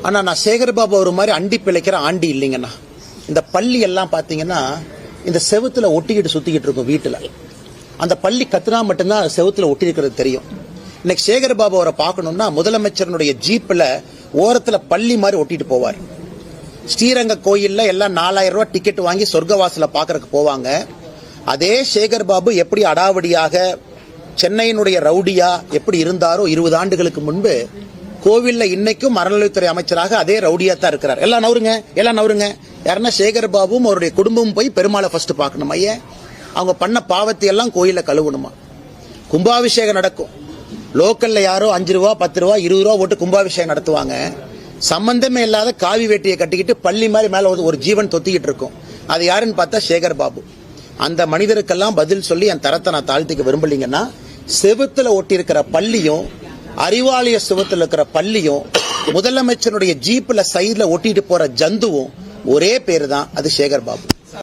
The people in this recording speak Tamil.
ஆனா நான் சேகர் பாபு ஒரு மாதிரி அண்டி பிழைக்கிற ஆண்டி இல்லைங்கண்ணா. இந்த பள்ளி எல்லாம் பாத்தீங்கன்னா இந்த செவுத்துல ஒட்டிக்கிட்டு சுத்திக்கிட்டு இருக்கும் வீட்டுல. அந்த பள்ளி கத்துனா மட்டும்தான் செவுத்துல ஒட்டி இருக்கிறது தெரியும். இன்னைக்கு சேகர் பாபு அவரை பார்க்கணும்னா முதலமைச்சருடைய ஜீப்ல ஓரத்துல பள்ளி மாதிரி ஒட்டிட்டு போவார். ஸ்ரீரங்க கோயில்ல எல்லாம் 4000 ரூபாய் டிக்கெட் வாங்கி சொர்க்கவாசல பாக்குறதுக்கு போவாங்க. அதே சேகர் பாபு எப்படி அடாவடியாக சென்னையினுடைய ரவுடியா எப்படி இருந்தாரோ 20 ஆண்டுகளுக்கு முன்பு கோவில்ல இன்னைக்கும் அறநிலையத்துறை அமைச்சராக அதே ரவுடியா தான் இருக்கிறார். எல்லாம் நவருங்க. யாருன்னா சேகர் பாபுவும் அவருடைய குடும்பமும் போய் பெருமாளை ஃபர்ஸ்ட் பார்க்கணும். ஐயா அவங்க பண்ண பாவத்தை எல்லாம் கோயில கழுவணுமா? கும்பாபிஷேகம் நடக்கும். லோக்கல்ல யாரோ 5 ரூபா 10 ரூபா 20 ரூபா போட்டு கும்பாபிஷேகம் நடத்துவாங்க. சம்பந்தமே இல்லாத காவி வேட்டியை கட்டிக்கிட்டு பள்ளி மாதிரி மேல ஒரு ஜீவன் தொத்திக்கிட்டு இருக்கும். அது யாருன்னு பார்த்தா சேகர் பாபு. அந்த மனிதருக்கெல்லாம் பதில் சொல்லி என் தரத்தை நான் தாழ்த்திக்க விரும்பலீங்கன்னா, செவுத்துல ஒட்டி இருக்கிற பள்ளியும் அறிவாலய செவுத்துல இருக்கிற பள்ளியும் முதலமைச்சருடைய ஜீப்ல சைட்ல ஒட்டிட்டு போற ஜந்துவும் ஒரே பேரு தான். அது சேகர் பாபு.